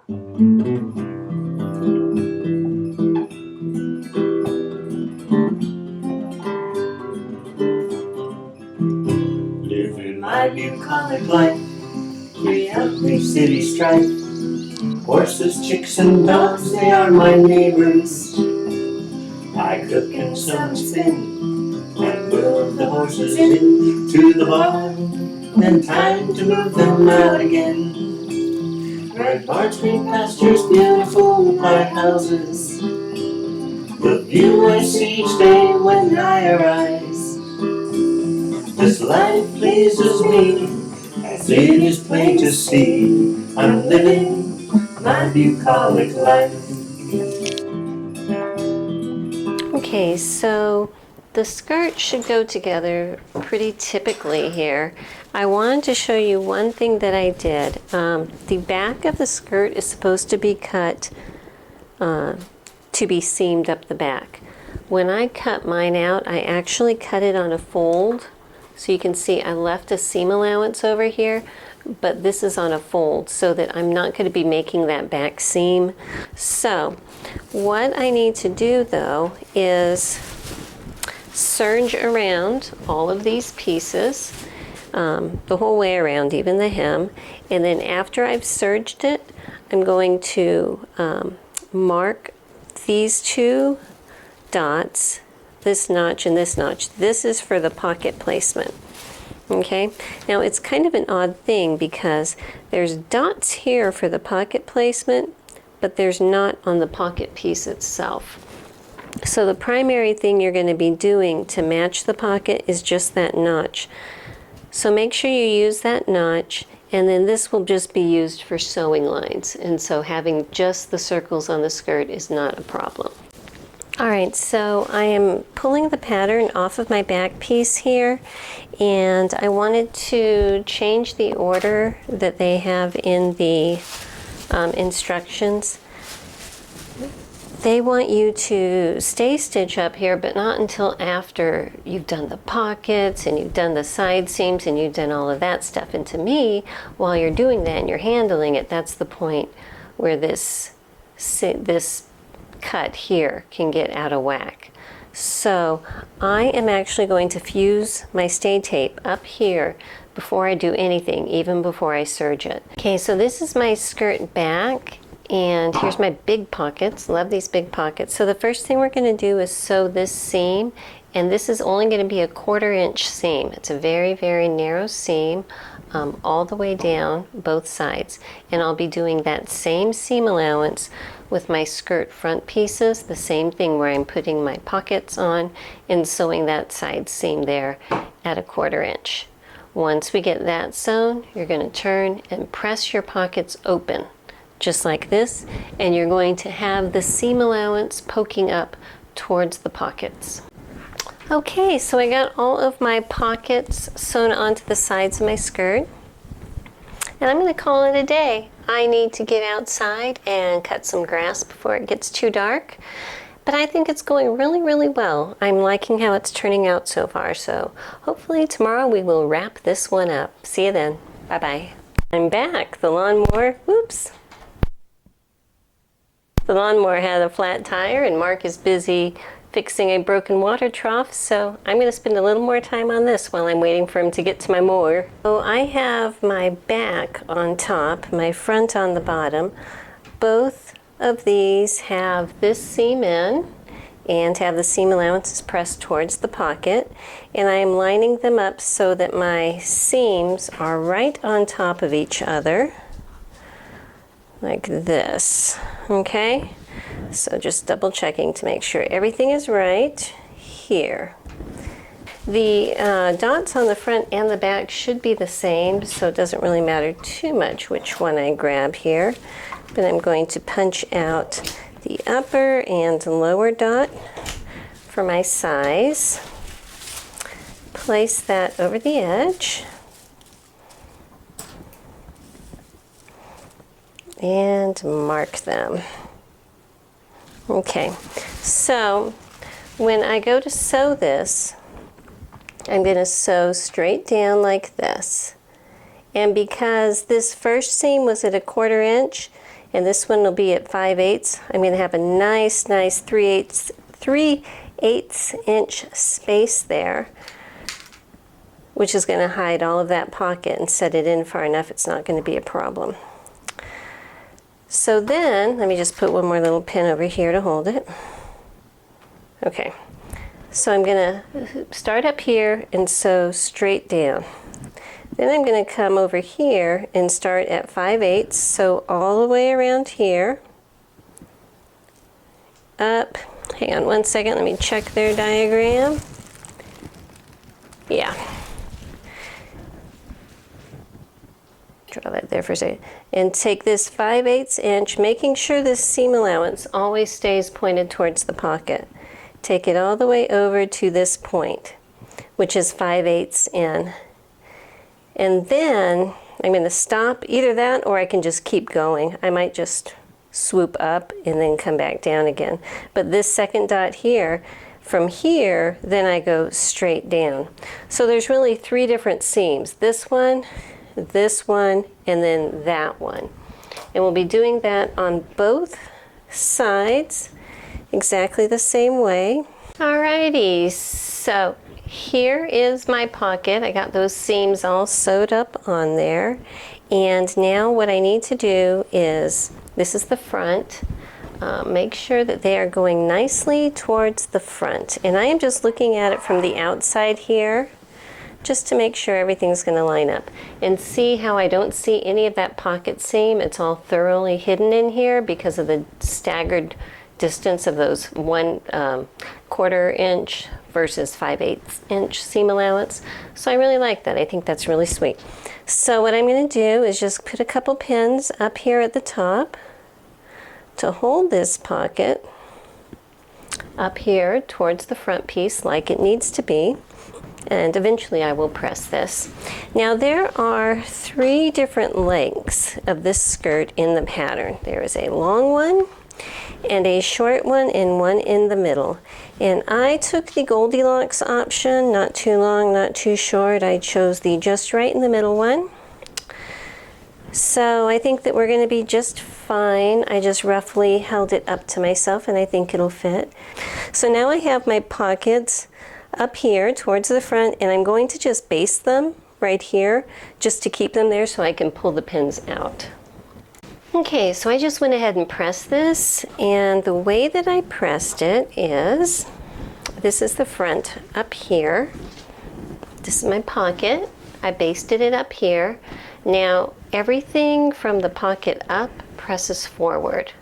Living my bucolic life, 3 city strife. Horses, chicks, and dogs, they are my neighbors. I cook and some spin, and move the horses into the barn. Then time to move them out again. Red barns, green pastures, beautiful white houses. The view I see each day when I arise. This life pleases me, as it is plain to see. I'm living my bucolic life. Okay, so the skirt should go together pretty typically here. I wanted to show you one thing that I did. The back of the skirt is supposed to be cut to be seamed up the back. When I cut mine out, I actually cut it on a fold. So you can see I left a seam allowance over here, but this is on a fold so that I'm not going to be making that back seam. So what I need to do though is serge around all of these pieces, the whole way around, even the hem. And then after I've serged it, I'm going to mark these 2 dots, this notch and this notch. This is for the pocket placement. Okay, now it's kind of an odd thing because there's dots here for the pocket placement, but there's not on the pocket piece itself. So the primary thing you're going to be doing to match the pocket is just that notch. So make sure you use that notch, and then this will just be used for sewing lines. And so having just the circles on the skirt is not a problem. All right, so I am pulling the pattern off of my back piece here, and I wanted to change the order that they have in the instructions. They want you to stay stitch up here, but not until after you've done the pockets and you've done the side seams and you've done all of that stuff. And to me, while you're doing that and you're handling it, that's the point where this cut here can get out of whack. So I am actually going to fuse my stay tape up here before I do anything, even before I serge it. Okay, so this is my skirt back, and here's my big pockets. Love these big pockets. So the first thing we're going to do is sew this seam, and this is only going to be a 1/4 inch seam. It's a very, very narrow seam all the way down both sides, and I'll be doing that same seam allowance with my skirt front pieces, the same thing where I'm putting my pockets on and sewing that side seam there at a 1/4 inch. Once we get that sewn, you're going to turn and press your pockets open just like this, and you're going to have the seam allowance poking up towards the pockets. Okay, so I got all of my pockets sewn onto the sides of my skirt, and I'm going to call it a day. I need to get outside and cut some grass before it gets too dark, but I think it's going really, really well. I'm liking how it's turning out so far, so hopefully tomorrow we will wrap this one up. See you then. Bye-bye. I'm back. The lawnmower, whoops. The lawnmower had a flat tire, and Mark is busy fixing a broken water trough, so I'm going to spend a little more time on this while I'm waiting for him to get to my mower. So I have my back on top, my front on the bottom. Both of these have this seam in and have the seam allowances pressed towards the pocket, and I am lining them up so that my seams are right on top of each other like this. Okay, so just double checking to make sure everything is right here. The dots on the front and the back should be the same, so it doesn't really matter too much which one I grab here. But I'm going to punch out the upper and lower dot for my size. Place that over the edge. And mark them. Okay, so when I go to sew this, I'm going to sew straight down like this. And because this first seam was at a 1/4 inch, and this one will be at 5/8. I'm going to have a nice 3/8 inch space there, which is going to hide all of that pocket, and set it in far enough it's not going to be a problem. So then, let me just put one more little pin over here to hold it. Okay, so I'm going to start up here and sew straight down. Then I'm going to come over here and start at 5/8, sew all the way around here, up. Hang on one second, let me check their diagram. Yeah. Draw that there for a second. And take this 5/8 inch, making sure this seam allowance always stays pointed towards the pocket. Take it all the way over to this point, which is 5/8 in. And then I'm going to stop, either that or I can just keep going. I might just swoop up and then come back down again. But this second dot here, from here, then I go straight down. So there's really 3 different seams. This one, and then that one. And we'll be doing that on both sides exactly the same way. Alrighty, so here is my pocket. I got those seams all sewed up on there. And now what I need to do is, this is the front. Make sure that they are going nicely towards the front. And I am just looking at it from the outside here, just to make sure everything's going to line up. And see how I don't see any of that pocket seam? It's all thoroughly hidden in here because of the staggered distance of those 1/4 inch versus 5/8 inch seam allowance. So I really like that. I think that's really sweet. So what I'm going to do is just put a couple pins up here at the top to hold this pocket up here towards the front piece like it needs to be. And eventually I will press this. Now there are 3 different lengths of this skirt in the pattern. There is a long one, and a short one, and one in the middle. And I took the Goldilocks option, not too long, not too short. I chose the just right in the middle one. So I think that we're going to be just fine. I just roughly held it up to myself, and I think it'll fit. So now I have my pockets up here towards the front, and I'm going to just baste them right here just to keep them there so I can pull the pins out. Okay, so I just went ahead and pressed this, and the way that I pressed it is, this is the front up here. This is my pocket. I basted it up here. Now everything from the pocket up presses forward.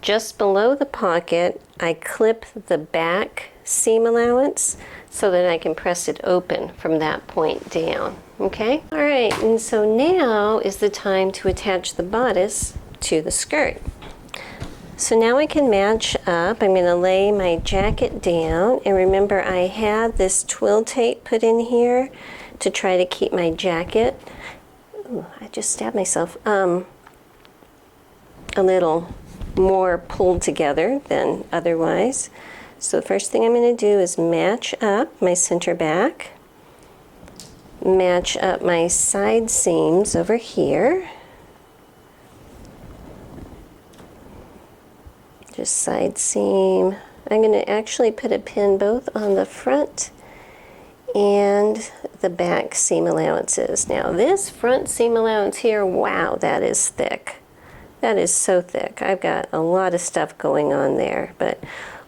Just below the pocket, I clip the back seam allowance so that I can press it open from that point down. Okay? All right, and so now is the time to attach the bodice to the skirt. So now I can match up. I'm going to lay my jacket down, and remember I had this twill tape put in here to try to keep my jacket, ooh, I just stabbed myself, a little more pulled together than otherwise. So the first thing I'm going to do is match up my center back, match up my side seams over here, just side seam. I'm going to actually put a pin both on the front and the back seam allowances. Now this front seam allowance here, wow, that is thick. That is so thick. I've got a lot of stuff going on there, but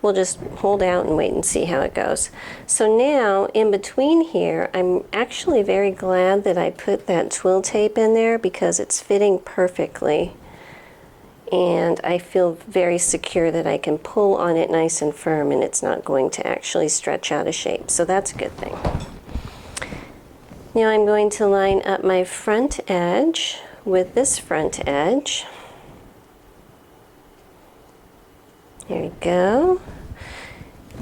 we'll just hold out and wait and see how it goes. So now in between here, I'm actually very glad that I put that twill tape in there because it's fitting perfectly. And I feel very secure that I can pull on it nice and firm and it's not going to actually stretch out of shape. So that's a good thing. Now I'm going to line up my front edge with this front edge. There we go.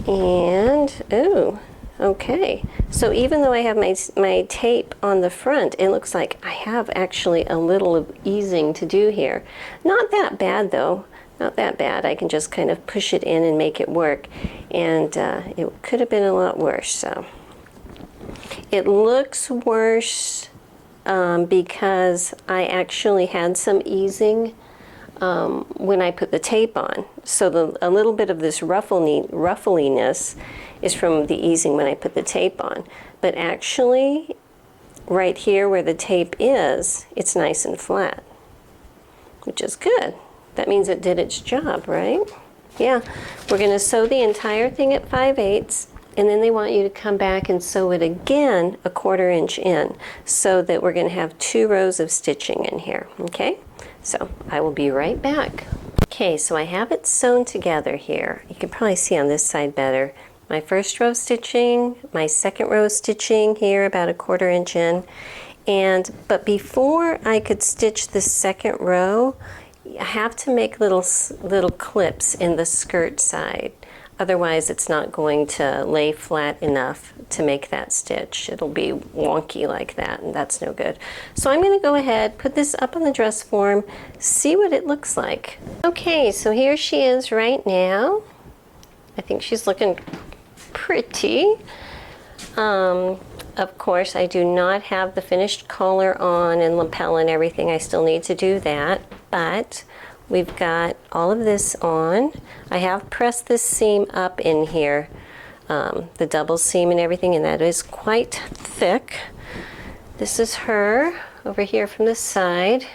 And, oh, okay. So even though I have my tape on the front, it looks like I have actually a little of easing to do here. Not that bad though, not that bad. I can just kind of push it in and make it work. And it could have been a lot worse, so. It looks worse because I actually had some easing when I put the tape on. So a little bit of this ruffliness is from the easing when I put the tape on. But actually, right here where the tape is, it's nice and flat, which is good. That means it did its job, right? Yeah, we're going to sew the entire thing at 5/8, and then they want you to come back and sew it again 1/4 inch in, so that we're going to have 2 rows of stitching in here, okay? So I will be right back. Okay, so I have it sewn together here. You can probably see on this side better. My first row stitching, my second row stitching here about 1/4 inch in. But before I could stitch the second row, I have to make little clips in the skirt side. Otherwise, it's not going to lay flat enough to make that stitch. It'll be wonky like that, and that's no good. So I'm going to go ahead, put this up on the dress form, see what it looks like. Okay, so here she is right now. I think she's looking pretty. Of course, I do not have the finished collar on and lapel and everything. I still need to do that, but we've got all of this on. I have pressed this seam up in here, the double seam and everything, and that is quite thick. This is her over here from the side.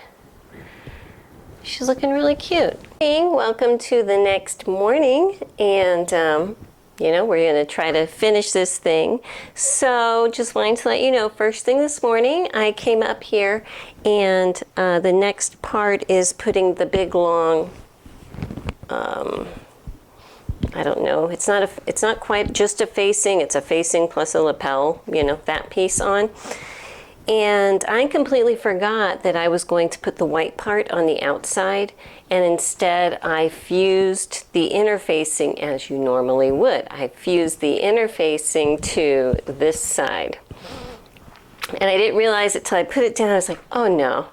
She's looking really cute. Hey, welcome to the next morning, and you know, we're going to try to finish this thing. So just wanting to let you know, first thing this morning, I came up here, and the next part is putting the big long, I don't know, it's not quite just a facing, it's a facing plus a lapel, you know, that piece on. And I completely forgot that I was going to put the white part on the outside, and instead I fused the interfacing as you normally would. I fused the interfacing to this side. And I didn't realize it till I put it down. I was like, oh no.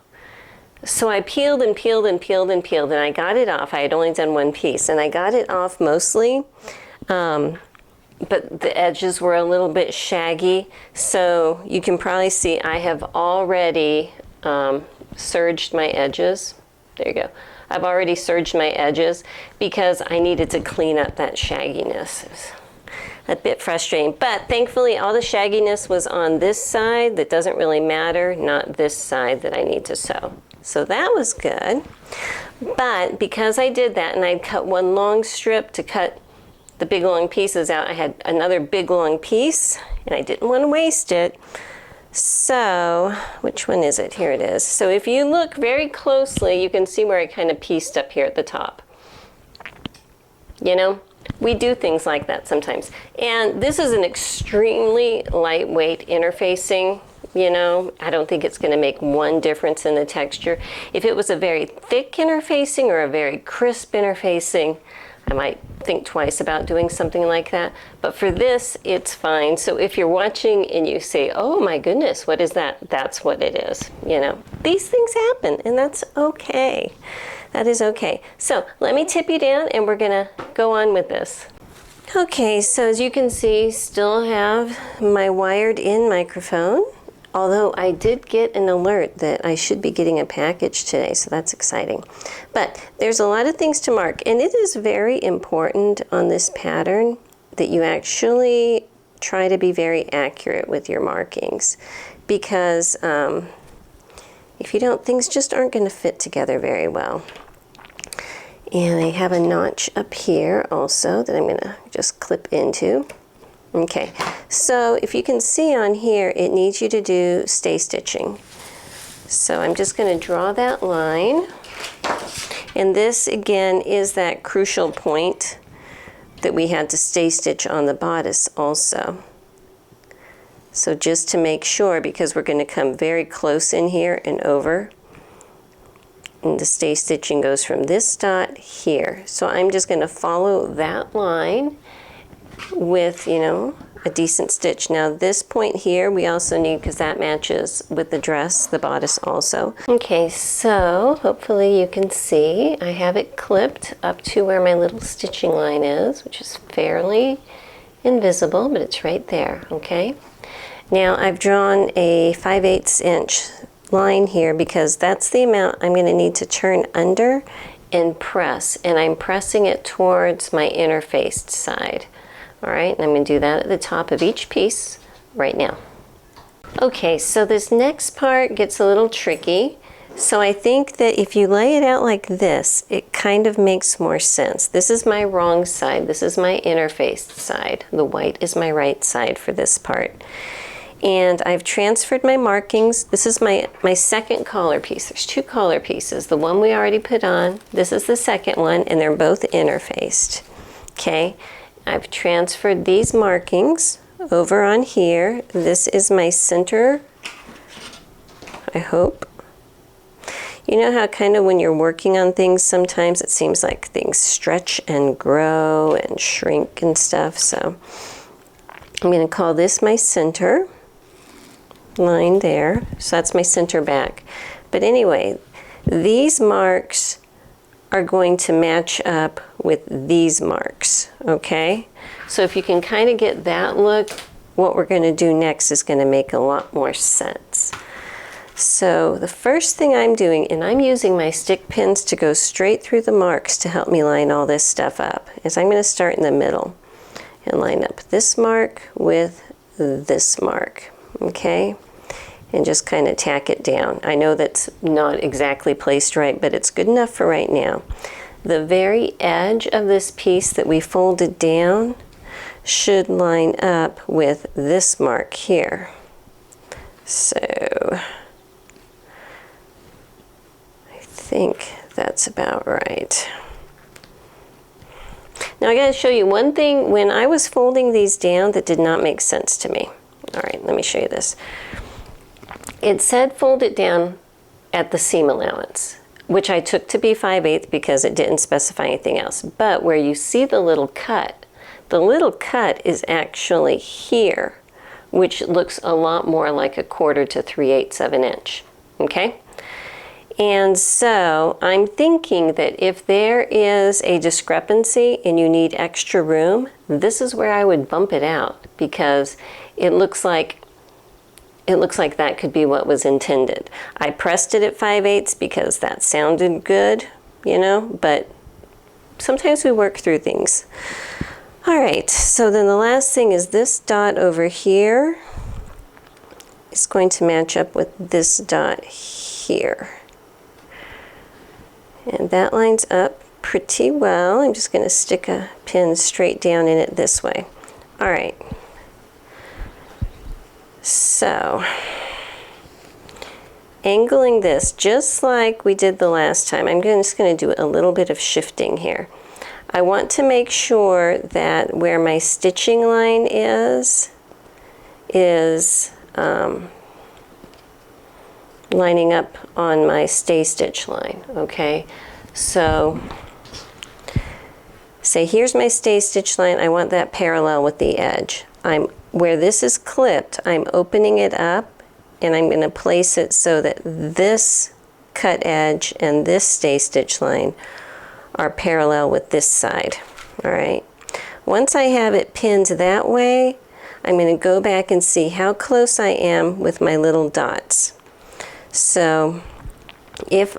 So I peeled and peeled and peeled and peeled, and I got it off. I had only done one piece, and I got it off mostly. But the edges were a little bit shaggy, so you can probably see I have already serged my edges. There you go. I've already serged my edges because I needed to clean up that shagginess. It was a bit frustrating, but thankfully all the shagginess was on this side. That doesn't really matter, not this side that I need to sew. So that was good. But because I did that and I cut one long strip to cut the big long pieces out, I had another big long piece and I didn't want to waste it. So, which one is it? Here it is. So if you look very closely, you can see where I kind of pieced up here at the top. You know, we do things like that sometimes. And this is an extremely lightweight interfacing. You know, I don't think it's going to make one difference in the texture. If it was a very thick interfacing or a very crisp interfacing, I might think twice about doing something like that. But for this, it's fine. So if you're watching and you say, oh my goodness, what is that? That's what it is. You know, these things happen, and that's okay. That is okay. So let me tip you down and we're gonna go on with this. Okay, so as you can see, still have my wired in microphone. Although I did get an alert that I should be getting a package today, so that's exciting. But there's a lot of things to mark, and it is very important on this pattern that you actually try to be very accurate with your markings, because if you don't, things just aren't going to fit together very well. And I have a notch up here also that I'm going to just clip into. Okay, so if you can see on here, it needs you to do stay stitching. So I'm just going to draw that line. And this again is that crucial point that we had to stay stitch on the bodice also. So just to make sure, because we're going to come very close in here and over. And the stay stitching goes from this dot here. So I'm just going to follow that line with, you know, a decent stitch. Now this point here we also need, because that matches with the dress, the bodice also. Okay, so hopefully you can see I have it clipped up to where my little stitching line is, which is fairly invisible, but it's right there, okay? Now I've drawn a 5/8 inch line here because that's the amount I'm going to need to turn under and press, and I'm pressing it towards my interfaced side. All right, and I'm going to do that at the top of each piece right now. Okay, so this next part gets a little tricky. So I think that if you lay it out like this, it kind of makes more sense. This is my wrong side. This is my interfaced side. The white is my right side for this part. And I've transferred my markings. This is my second collar piece. There's two collar pieces. The one we already put on, this is the second one, and they're both interfaced. Okay, I've transferred these markings over on here. This is my center, I hope. You know how kind of when you're working on things, sometimes it seems like things stretch and grow and shrink and stuff. So I'm going to call this my center line there. So that's my center back. But anyway, these marks are going to match up with these marks, okay? So if you can kind of get that look, what we're going to do next is going to make a lot more sense. So the first thing I'm doing, and I'm using my stick pins to go straight through the marks to help me line all this stuff up, is I'm going to start in the middle and line up this mark with this mark, okay? And just kind of tack it down. I know that's not exactly placed right, but it's good enough for right now. The very edge of this piece that we folded down should line up with this mark here. So I think that's about right. Now I gotta show you one thing. When I was folding these down, that did not make sense to me. All right, let me show you this. It said fold it down at the seam allowance, which I took to be 5/8 because it didn't specify anything else. But where you see the little cut is actually here, which looks a lot more like 1/4 to 3/8 of an inch, okay? And so I'm thinking that if there is a discrepancy and you need extra room, this is where I would bump it out, because it looks like that could be what was intended. I pressed it at 5/8 because that sounded good, you know, but sometimes we work through things. All right, so then the last thing is this dot over here is going to match up with this dot here. And that lines up pretty well. I'm just going to stick a pin straight down in it this way. All right. So, angling this just like we did the last time. I'm just going to do a little bit of shifting here. I want to make sure that where my stitching line is lining up on my stay stitch line, okay? So, say here's my stay stitch line. I want that parallel with the edge. Where this is clipped, I'm opening it up and I'm going to place it so that this cut edge and this stay stitch line are parallel with this side, all right? Once I have it pinned that way, I'm going to go back and see how close I am with my little dots. So if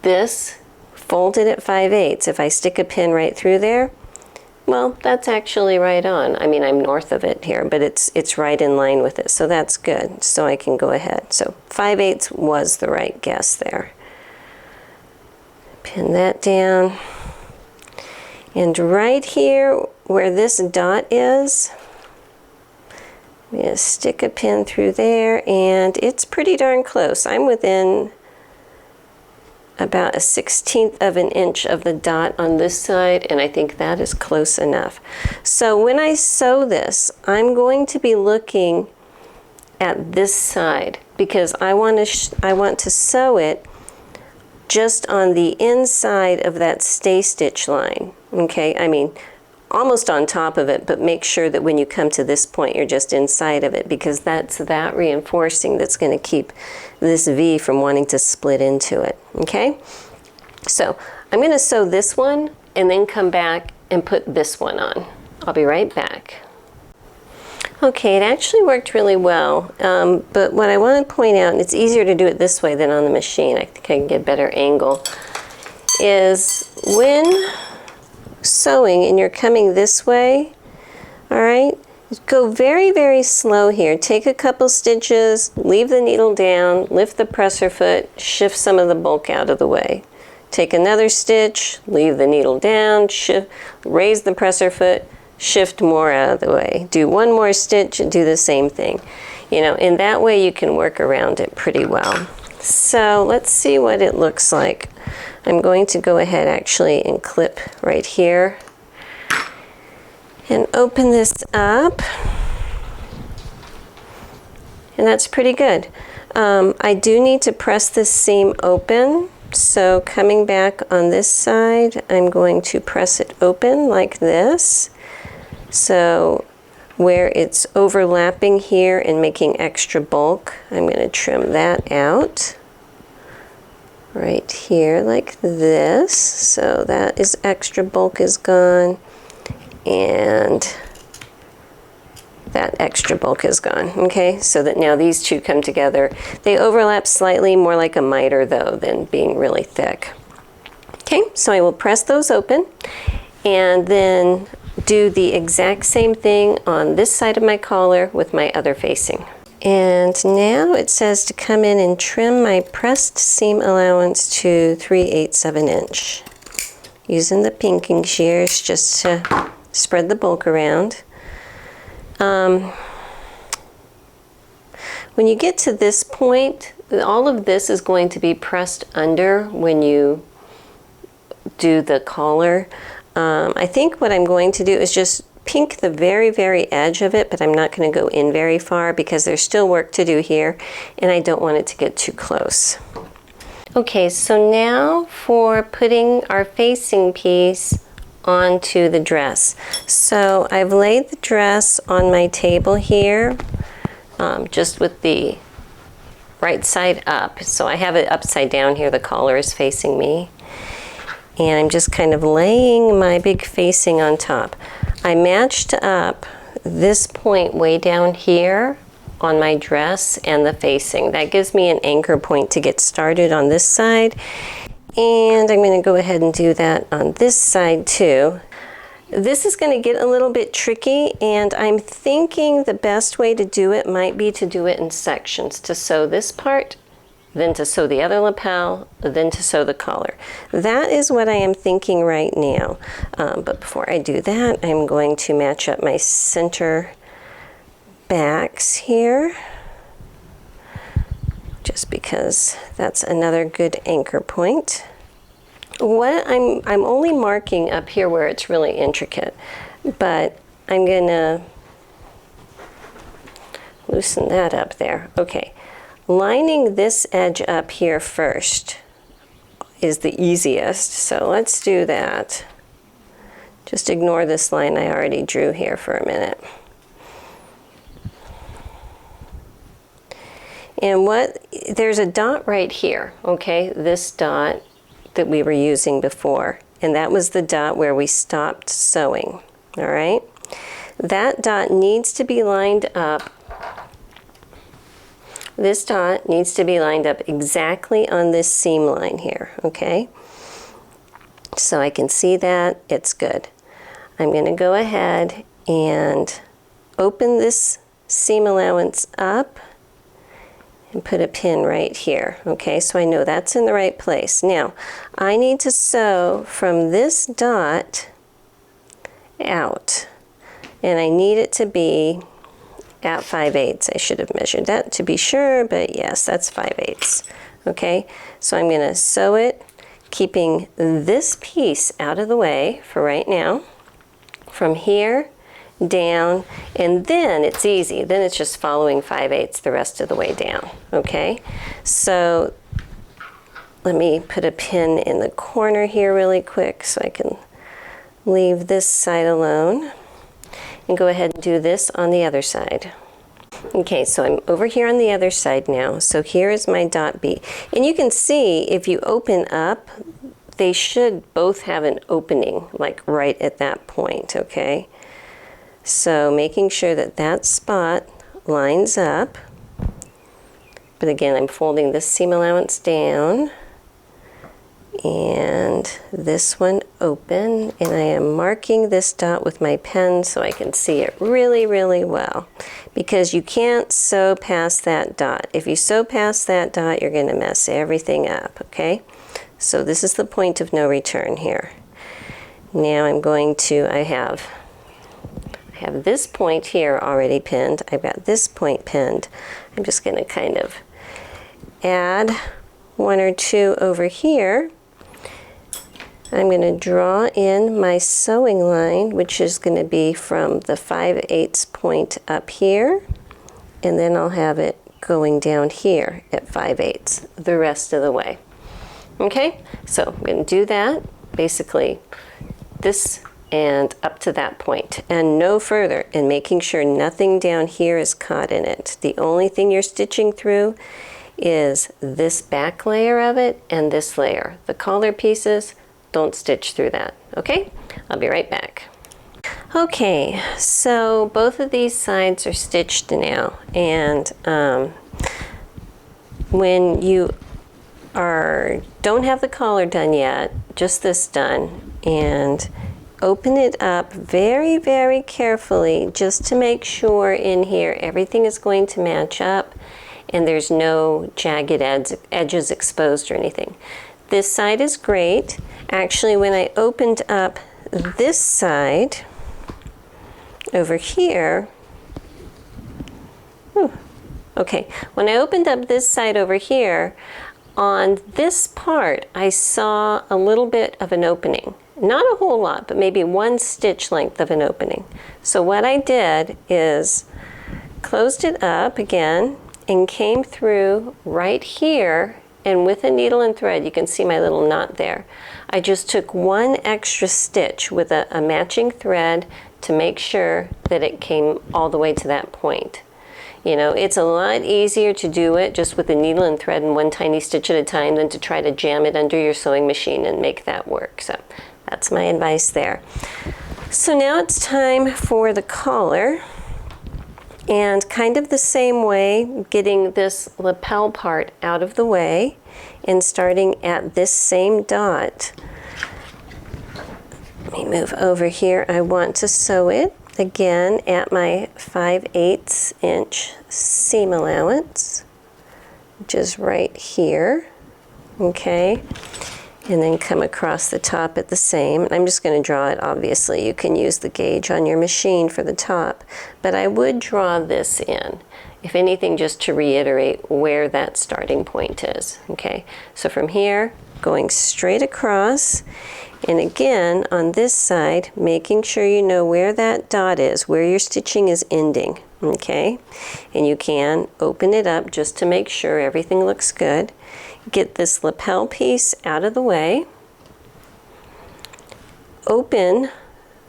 this folded at 5/8, if I stick a pin right through there, well, that's actually right on. I mean, I'm north of it here, but it's right in line with it, so that's good. So I can go ahead. So 5/8 was the right guess there. Pin that down. And right here where this dot is, I'm going to stick a pin through there, and it's pretty darn close. I'm within about 1/16 of an inch of the dot on this side, and I think that is close enough. So when I sew this, I'm going to be looking at this side because I want to sew it just on the inside of that stay stitch line, okay? I mean, almost on top of it, but make sure that when you come to this point, you're just inside of it, because that's that reinforcing that's going to keep this V from wanting to split into it, okay? So I'm going to sew this one and then come back and put this one on. I'll be right back. Okay, it actually worked really well, but what I want to point out, and it's easier to do it this way than on the machine, I think I can get a better angle, is when sewing and you're coming this way, all right, go very, very slow here. Take a couple stitches, leave the needle down, lift the presser foot, shift some of the bulk out of the way. Take another stitch, leave the needle down, shift, raise the presser foot, shift more out of the way. Do one more stitch and do the same thing. You know, in that way you can work around it pretty well. So let's see what it looks like. I'm going to go ahead actually and clip right here and open this up. And that's pretty good. I do need to press this seam open. So coming back on this side, I'm going to press it open like this. So where it's overlapping here and making extra bulk, I'm going to trim that out right here like this. So that is extra bulk is gone, and that extra bulk is gone. Okay, so that now these two come together. They overlap slightly, more like a miter though than being really thick. Okay, so I will press those open and then do the exact same thing on this side of my collar with my other facing. And now it says to come in and trim my pressed seam allowance to 3/8 of an inch. Using the pinking shears just to spread the bulk around. When you get to this point, all of this is going to be pressed under when you do the collar. I think what I'm going to do is just pink the very, very edge of it, but I'm not going to go in very far because there's still work to do here and I don't want it to get too close. Okay, so now for putting our facing piece onto the dress. So I've laid the dress on my table here, just with the right side up. So I have it upside down here, the collar is facing me. And I'm just kind of laying my big facing on top. I matched up this point way down here on my dress and the facing. That gives me an anchor point to get started on this side. And I'm going to go ahead and do that on this side too. This is going to get a little bit tricky, and I'm thinking the best way to do it might be to do it in sections, to sew this part, then to sew the other lapel, then to sew the collar. That is what I am thinking right now. But before I do that, I'm going to match up my center backs here, just because that's another good anchor point. What I'm only marking up here where it's really intricate, but I'm gonna loosen that up there. Okay, lining this edge up here first is the easiest, so let's do that. Just ignore this line I already drew here for a minute. And there's a dot right here, okay? This dot that we were using before, and that was the dot where we stopped sewing, all right? That dot needs to be lined up. This dot needs to be lined up exactly on this seam line here, okay? So I can see that, it's good. I'm going to go ahead and open this seam allowance up and put a pin right here. Okay, so I know that's in the right place. Now, I need to sew from this dot out, and I need it to be at 5/8. I should have measured that to be sure, but yes, that's 5/8. Okay, so I'm gonna sew it, keeping this piece out of the way for right now, from here down, and then it's easy. Then it's just following 5/8 the rest of the way down, okay? So let me put a pin in the corner here really quick so I can leave this side alone and go ahead and do this on the other side. Okay, so I'm over here on the other side now. So here is my dot B. And you can see if you open up, they should both have an opening like right at that point, okay? So making sure that that spot lines up. But again, I'm folding this seam allowance down and this one open, and I am marking this dot with my pen so I can see it really, really well, because you can't sew past that dot. If you sew past that dot, you're going to mess everything up, okay? So this is the point of no return here. Now I'm going to, I have this point here already pinned. I've got this point pinned. I'm just going to kind of add one or two over here. I'm going to draw in my sewing line, which is going to be from the 5/8 point up here, and then I'll have it going down here at 5/8 the rest of the way. Okay, so I'm going to do that, basically this and up to that point, and no further, and making sure nothing down here is caught in it. The only thing you're stitching through is this back layer of it and this layer. The collar pieces, don't stitch through that, okay? I'll be right back. Okay, so both of these sides are stitched now, and when you don't have the collar done yet, just this done, and open it up very, very carefully just to make sure in here everything is going to match up and there's no jagged edges exposed or anything. This side is great. Actually, when I opened up this side over here, okay, when I opened up this side over here, on this part, I saw a little bit of an opening. Not a whole lot, but maybe 1 stitch length of an opening. So what I did is closed it up again and came through right here, and with a needle and thread, you can see my little knot there. I just took 1 extra stitch with a matching thread to make sure that it came all the way to that point. You know, it's a lot easier to do it just with a needle and thread and 1 tiny stitch at a time than to try to jam it under your sewing machine and make that work. So that's my advice there. So now it's time for the collar, and kind of the same way, getting this lapel part out of the way and starting at this same dot. Let me move over here. I want to sew it again at my 5/8 inch seam allowance, which is right here, okay? And then come across the top at the same. I'm just going to draw it, obviously. You can use the gauge on your machine for the top, but I would draw this in, if anything, just to reiterate where that starting point is, okay? So from here, going straight across, and again, on this side, making sure you know where that dot is, where your stitching is ending, okay? And you can open it up just to make sure everything looks good. Get this lapel piece out of the way. Open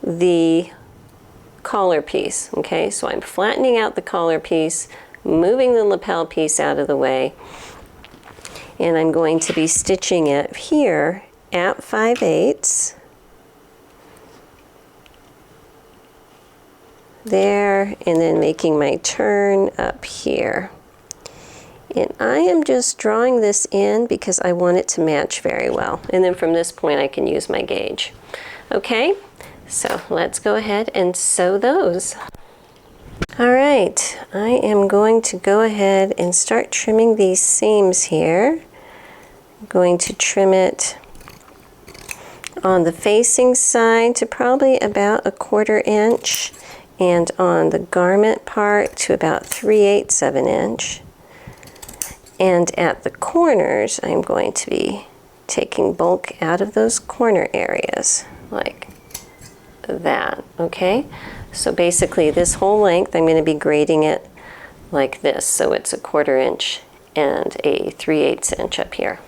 the collar piece, okay? So I'm flattening out the collar piece, moving the lapel piece out of the way, and I'm going to be stitching it here at 5/8 there, and then making my turn up here. And I am just drawing this in because I want it to match very well. And then from this point I can use my gauge. Okay, so let's go ahead and sew those. All right, I am going to go ahead and start trimming these seams here. I'm going to trim it on the facing side to probably about 1/4 inch, and on the garment part to about 3/8 of an inch. And at the corners, I'm going to be taking bulk out of those corner areas, like that, okay? So basically this whole length, I'm going to be grading it like this, so it's 1/4 inch and a 3/8 inch up here.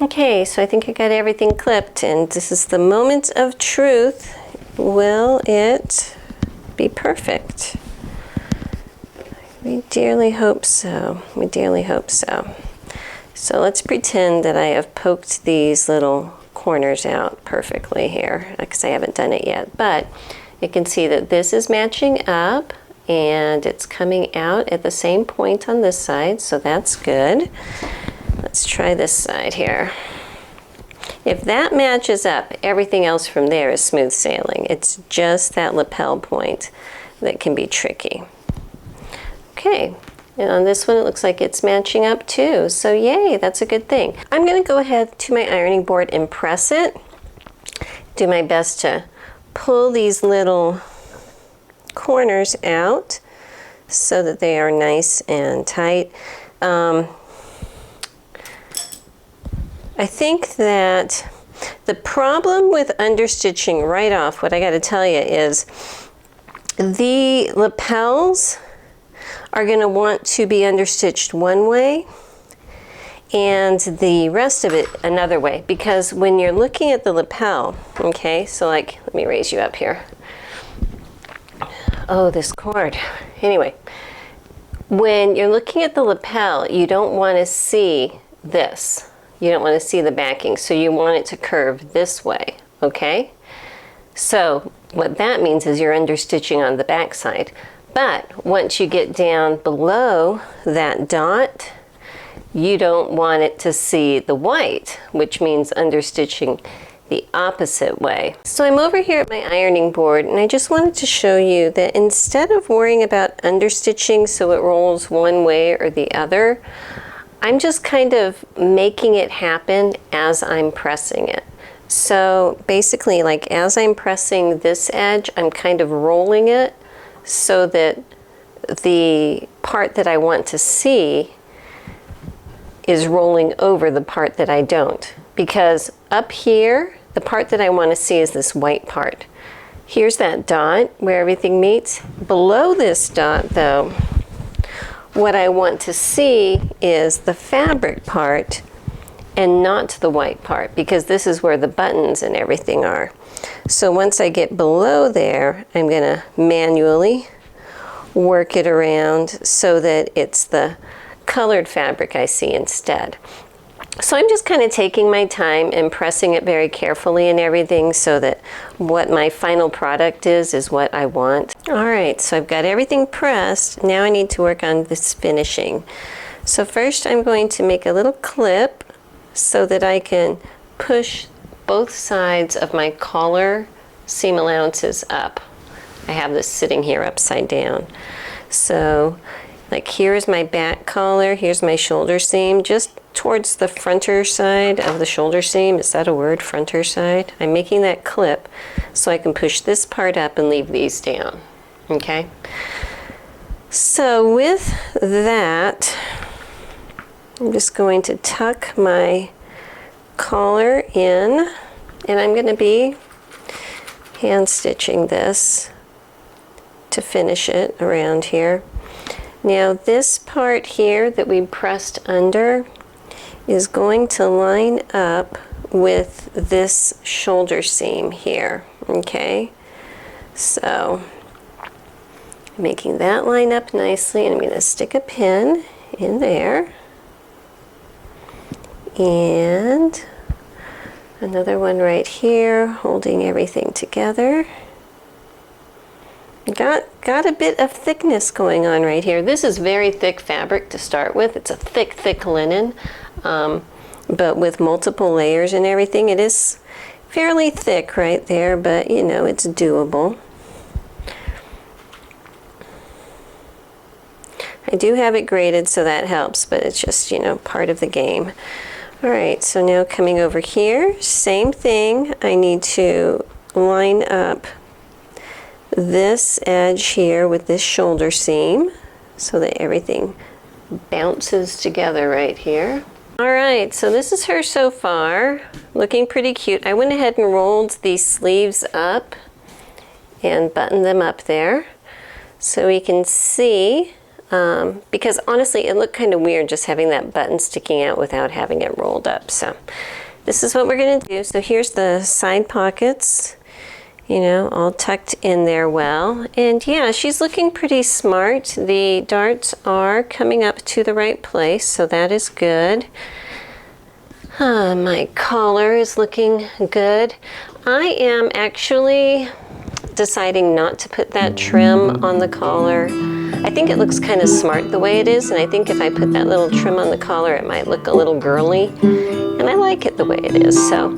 Okay, so I think I got everything clipped, and this is the moment of truth. Will it be perfect? We dearly hope so. We dearly hope so. So let's pretend that I have poked these little corners out perfectly here, because I haven't done it yet. But you can see that this is matching up, and it's coming out at the same point on this side, so that's good. Let's try this side here. If that matches up, everything else from there is smooth sailing. It's just that lapel point that can be tricky. Okay, and on this one it looks like it's matching up too, so yay, that's a good thing. I'm going to go ahead to my ironing board and press it. Do my best to pull these little corners out so that they are nice and tight. I think that the problem with understitching right off, what I got to tell you is the lapels are going to want to be understitched one way and the rest of it another way, because when you're looking at the lapel, okay, so like, let me raise you up here. Oh, this cord. Anyway, when you're looking at the lapel, you don't want to see this. You don't want to see the backing, so you want it to curve this way, okay? So what that means is you're understitching on the back side. But once you get down below that dot, you don't want it to see the white, which means understitching the opposite way. So I'm over here at my ironing board, and I just wanted to show you that instead of worrying about understitching so it rolls one way or the other, I'm just kind of making it happen as I'm pressing it. So basically, like as I'm pressing this edge, I'm kind of rolling it so that the part that I want to see is rolling over the part that I don't. Because up here, the part that I want to see is this white part. Here's that dot where everything meets. Below this dot though, what I want to see is the fabric part and not the white part, because this is where the buttons and everything are. So once I get below there, I'm going to manually work it around so that it's the colored fabric I see instead. So I'm just kind of taking my time and pressing it very carefully and everything so that what my final product is what I want. All right, so I've got everything pressed. Now I need to work on this finishing. So first I'm going to make a little clip so that I can push both sides of my collar seam allowances up. I have this sitting here upside down. So like here's my back collar, here's my shoulder seam, just towards the fronter side of the shoulder seam. Is that a word, fronter side? I'm making that clip so I can push this part up and leave these down, okay? So with that, I'm just going to tuck my collar in, and I'm going to be hand stitching this to finish it around here. Now this part here that we pressed under is going to line up with this shoulder seam here, okay? So making that line up nicely, and I'm going to stick a pin in there and another one right here holding everything together. Got a bit of thickness going on right here. This is very thick fabric to start with. It's a thick linen, but with multiple layers and everything, it is fairly thick right there, but you know, it's doable. I do have it graded, so that helps, but it's just, you know, part of the game. All right, so now coming over here, same thing. I need to line up this edge here with this shoulder seam so that everything bounces together right here. All right, so this is her so far, looking pretty cute. I went ahead and rolled these sleeves up and buttoned them up there so we can see, because honestly it looked kind of weird just having that button sticking out without having it rolled up. So this is what we're going to do. So here's the side pockets, you know, all tucked in there well. And yeah, she's looking pretty smart. The darts are coming up to the right place, so that is good. My collar is looking good. I am actually deciding not to put that trim on the collar. I think it looks kind of smart the way it is, and I think if I put that little trim on the collar, it might look a little girly. and I like it the way it is. So